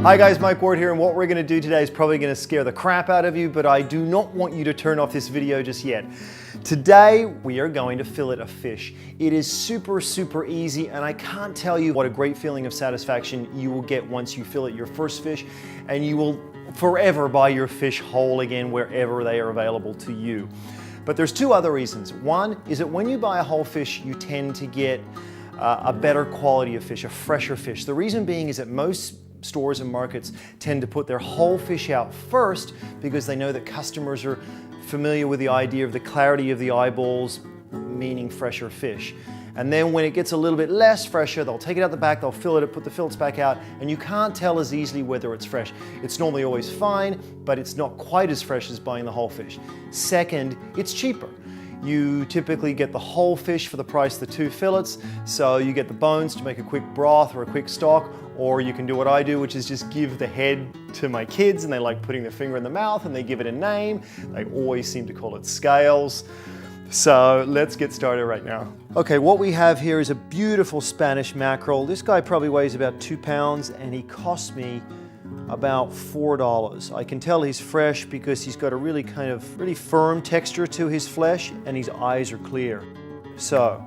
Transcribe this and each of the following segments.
Hi guys, Mike Ward here, and what we're going to do today is probably going to scare the crap out of you, but I do not want you to turn off this video just yet. Today we are going to fillet a fish. It is super easy, and I can't tell you what a great feeling of satisfaction you will get once you fillet your first fish, and you will forever buy your fish whole again wherever they are available to you. But there's two other reasons. One is that when you buy a whole fish, you tend to get a better quality of fish, a fresher fish. The reason being is that most stores and markets tend to put their whole fish out first because they know that customers are familiar with the idea of the clarity of the eyeballs, meaning fresher fish. And then when it gets a little bit less fresher, they'll take it out the back, they'll fillet it, put the fillets back out, and you can't tell as easily whether it's fresh. It's normally always fine, but it's not quite as fresh as buying the whole fish. Second, it's cheaper. You typically get the whole fish for the price of the two fillets, so you get the bones to make a quick broth or a quick stock, or you can do what I do, which is just give the head to my kids, and they like putting their finger in the mouth and they give it a name. They always seem to call it scales. So let's get started right now. Okay, what we have here is a beautiful Spanish mackerel. This guy probably weighs about 2 pounds, and he cost me about $4. I can tell he's fresh because he's got a really firm texture to his flesh, and his eyes are clear. So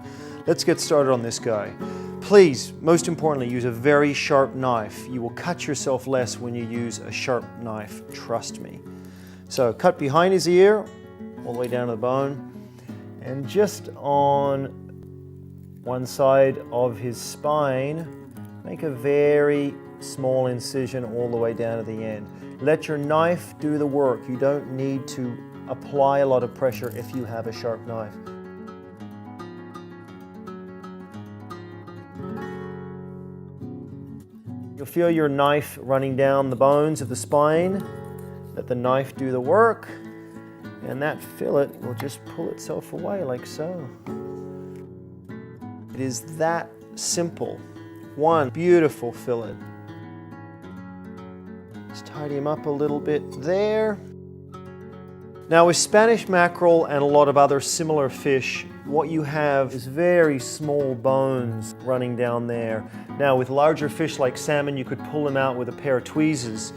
let's get started on this guy. Please, most importantly, use a very sharp knife. You will cut yourself less when you use a sharp knife, trust me. So cut behind his ear, all the way down to the bone, and just on one side of his spine, make a very small incision all the way down to the end. Let your knife do the work. You don't need to apply a lot of pressure if you have a sharp knife. You'll feel your knife running down the bones of the spine. Let the knife do the work, and that fillet will just pull itself away like so. It is that simple. One beautiful fillet. Just tidy him up a little bit there. Now with Spanish mackerel and a lot of other similar fish, what you have is very small bones running down there. Now with larger fish like salmon, you could pull them out with a pair of tweezers.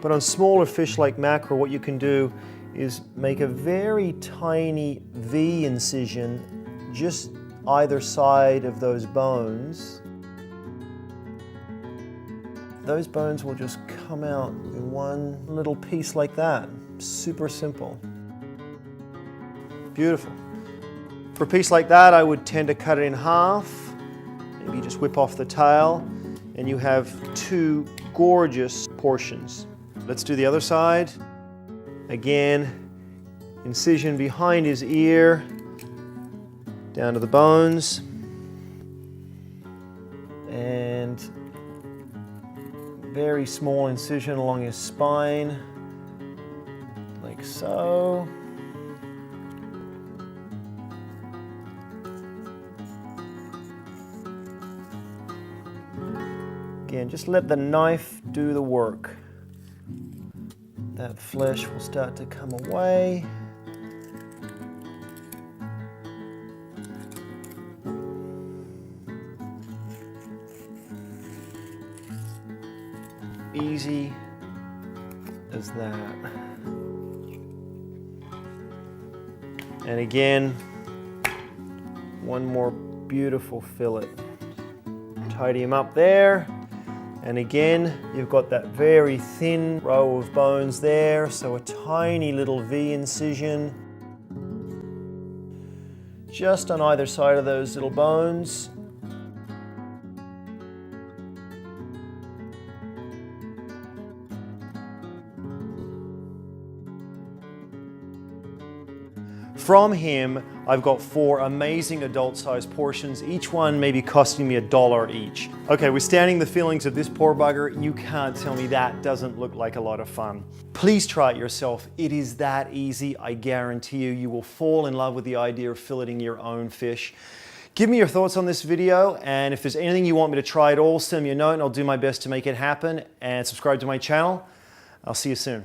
But on smaller fish like mackerel, what you can do is make a very tiny V incision just either side of those bones. Those bones will just come out in one little piece like that. Super simple. Beautiful. For a piece like that, I would tend to cut it in half. Maybe just whip off the tail, and you have two gorgeous portions. Let's do the other side. Again, incision behind his ear, down to the bones, and very small incision along his spine, like so. Again, just let the knife do the work. That flesh will start to come away. Easy as that. And again, one more beautiful fillet. Tidy him up there. And again, you've got that very thin row of bones there, so a tiny little V incision just on either side of those little bones. From him, I've got 4 amazing adult-sized portions, each one maybe costing me $1 each. Okay, withstanding the feelings of this poor bugger, you can't tell me that doesn't look like a lot of fun. Please try it yourself. It is that easy. I guarantee you, you will fall in love with the idea of filleting your own fish. Give me your thoughts on this video, and if there's anything you want me to try at all, send me a note and I'll do my best to make it happen. And subscribe to my channel. I'll see you soon.